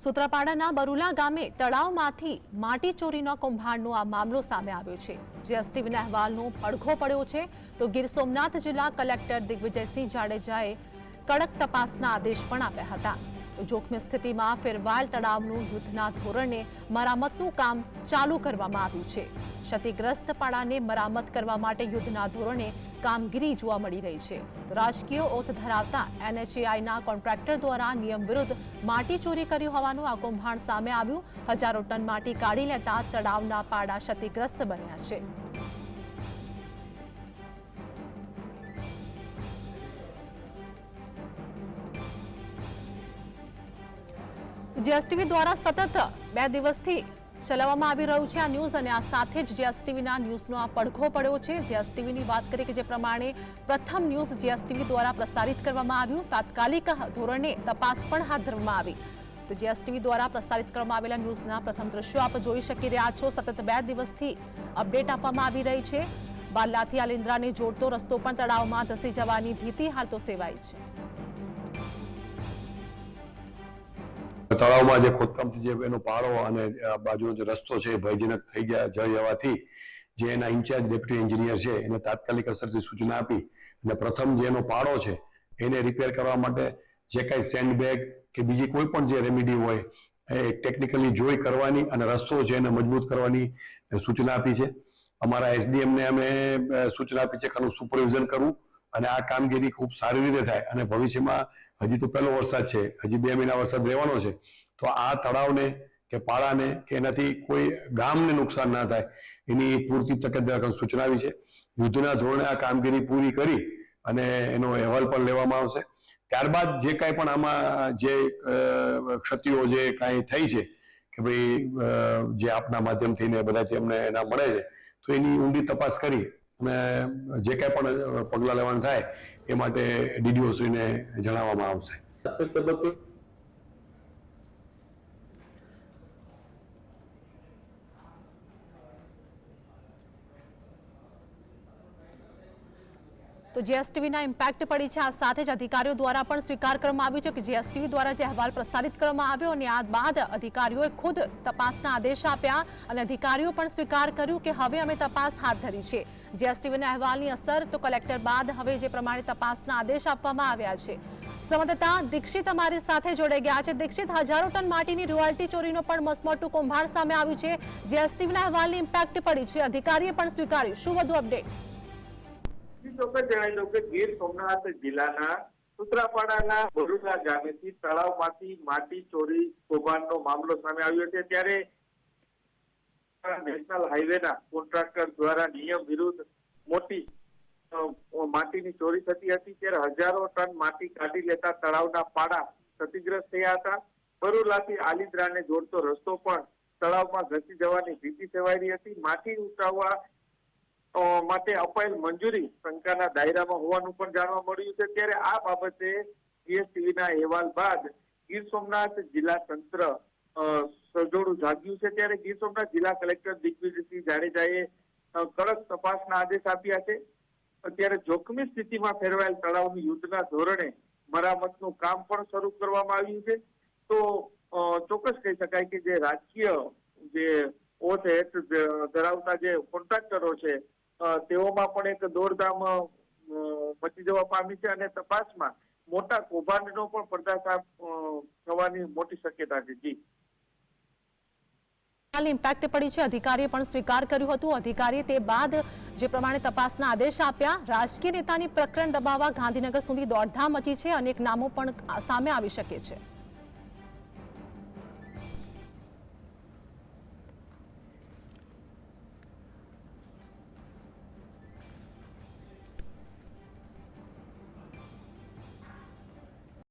સૂત્રાપાડાના બરુલા ગામે તળાવમાંથી માટી ચોરીના કૌભાંડનો આ મામલો સામે આવ્યો છે। જીએસટીવીના અહેવાલનો પડઘો પડ્યો છે તો ગીર સોમનાથ જિલ્લા કલેક્ટર દિગ્વિજયસિંહ જાડેજાએ કડક તપાસના આદેશ પણ આપ્યા હતા। જોખમી સ્થિતિમાં ફેરવાયેલ તળાવનું યુદ્ધના ધોરણે મરામતનું કામ ચાલુ કરવામાં આવ્યું છે। ક્ષતિગ્રસ્ત પાડાને મરામત કરવા માટે યુદ્ધના ધોરણે કામગીરી જોવા મળી રહી છે। રાજકીય ઓથ ધરાવતા એનએચએઆઈના કોન્ટ્રાક્ટર દ્વારા નિયમ વિરુદ્ધ માટી ચોરી કરી હોવાનું આ કૌભાંડ સામે આવ્યું। હજારો ટન માટી કાઢી લેતા તળાવના પાડા ક્ષતિગ્રસ્ત બન્યા છે। જીએસટીવી દ્વારા સતત 2 દિવસથી ચલાવવામાં આવી રહ્યું છે આ ન્યૂઝ અને આ સાથે જ જીએસટીવીના ન્યૂઝનો આ પડઘો પડ્યો છે। જીએસટીવીની વાત કરીએ કે જે પ્રમાણે પ્રથમ ન્યૂઝ જીએસટીવી દ્વારા પ્રસારિત કરવામાં આવ્યું, તાત્કાલિક ધોરણે તપાસ પણ હાથ ધરવામાં આવી। તો જીએસટીવી દ્વારા પ્રસારિત કરવામાં આવેલા ન્યૂઝના પ્રથમ દ્રશ્યો આપ જોઈ શકી રહ્યા છો। સતત 2 દિવસથી અપડેટ આપવામાં આવી રહી છે। બારલાથી આલિન્દ્રાને જોડતો રસ્તો પણ તળાવમાં ધસી જવાની ભીતિ હાલ તો સેવાઈ છે। તળાવમાં જે ખોદકામથી જે એનો પાળો અને બાજુનો જે રસ્તો છે ભયજનક થઈ જવાથી જે એના ઇન્ચાર્જ ડેપ્યુટી એન્જિનિયર છે એને તાત્કાલિક અસરથી સૂચના આપી અને પ્રથમ જે એનો પાળો છે એને રિપેર કરવા માટે જે કાંઈ સેન્ડબેગ કે બીજી કોઈ પણ જે રેમેડી હોય એ ટેકનિકલી જોઈ કરવાની અને રસ્તો છે એને મજબૂત કરવાની સૂચના આપી છે। અમારા એસડીએમને અમે સૂચના આપી છે કે આનું સુપરવિઝન કરવું અને આ કામગીરી ખૂબ સારી રીતે થાય અને ભવિષ્યમાં હજી તો પહેલો વરસાદ છે, હજી 2 મહિના વરસાદ રહેવાનો છે, તો આ તળાવને કે પાળાને કે એનાથી કોઈ ગામને નુકસાન ના થાય એની પૂરતી તકેદારી સૂચના આવી છે। યુદ્ધના ધોરણે આ કામગીરી પૂરી કરી અને એનો અહેવાલ પણ લેવામાં આવશે। ત્યારબાદ જે કાંઈ પણ આમાં જે ક્ષતિઓ જે કાંઈ થઈ છે કે ભાઈ જે આપના માધ્યમથી ને બધાથી અમને એના મળે છે તો એની ઊંડી તપાસ કરી અને જે કાંઈ પણ પગલાં લેવાનું થાય એ માટે ડીડીઓશ્રીને જણાવવામાં આવશે। તો જીએસટીવીના ઇમ્પેક્ટ પડી છે। આ સાથે જ અધિકારીઓ દ્વારા પણ સ્વીકાર કરવામાં આવ્યું છે કે જીએસટીવી દ્વારા જે અહેવાલ પ્રસારિત કરવામાં આવ્યો અને આ બાદ અધિકારીઓએ ખુદ તપાસના આદેશ આપ્યા અને અધિકારીઓ પણ સ્વીકાર કર્યું કે હવે અમે તપાસ હાથ ધરી છે। જીએસટીવીના અહેવાલની અસર તો કલેક્ટર બાદ હવે જે પ્રમાણે તપાસના આદેશ આપવામાં આવ્યા છે। સંવાદદાતા દીક્ષિત અમારી સાથે જોડાઈ ગયા છે। દીક્ષિત, હજારો ટન માટીની રોયલ્ટી ચોરીનો પણ મસમોટું કૌભાંડ સામે આવ્યું છે। જીએસટીવીના અહેવાલની ઇમ્પેક્ટ પડી છે, અધિકારીએ પણ સ્વીકાર્યું, શું વધુ અપડેટ? ચોક્કસ જણાવી દઉં કે ગીર સોમનાથ જિલ્લાના સૂત્રાપાડાના બરુલા ગામેથી તળાવમાંથી માટી ચોરી કૌભાંડનો મામલો સામે આવ્યો છે। ત્યારે નેશનલ હાઈવેના કોન્ટ્રાક્ટર દ્વારા નિયમ વિરુદ્ધ મોટી માટીની ચોરી થતી હતી। ત્યારે હજારો ટન માટી કાઢી લેતા તળાવના પાડા ક્ષતિગ્રસ્ત થયા હતા। બરુલાથી આલિન્દ્રાને જોડતો રસ્તો પણ તળાવમાં ઘસી જવાની ભીતિ સેવાઈ રહી હતી। માટી ઉઠાવવા માટે અપાયેલ મંજૂરી શંકાના દાયરામાં હોવાનું પણ જાણવા મળ્યું છે। ત્યારે આ બાબતે જીએસટીવીના અહેવાલ બાદ ગીર સોમનાથ જિલ્લા તંત્ર સજોડું જાગ્યું છે। ત્યારે ગીર સોમનાથ જિલ્લા કલેક્ટર દિગ્વિજયસિંહ જાડેજાએ કડક તપાસના આદેશ આપ્યા છે। અત્યારે જોખમી સ્થિતિમાં ફેરવાયેલ તળાવની યુદ્ધના ધોરણે મરામતનું કામ પણ શરૂ કરવામાં આવ્યું છે। તો ચોક્કસ કહી શકાય કે જે રાજકીય જે ઓથ ધરાવતા જે કોન્ટ્રાક્ટરો છે તેઓમાં પણ એક દોડધામ મચી જવા પામી છે અને તપાસમાં મોટા કૌભાંડનો પણ પર્દાફાશ થવાની મોટી શક્યતા છે। જી, ઇમ્પેક્ટ પડી છે, અધિકારીએ પણ સ્વીકાર કર્યું હતું। અધિકારીએ તે બાદ જે પ્રમાણે તપાસના આદેશ આપ્યા। રાજકીય નેતાની પ્રકરણ દબાવવા ગાંધીનગર સુધી દોડધામ મચી છે, અનેક નામો પણ સામે આવી શકે છે।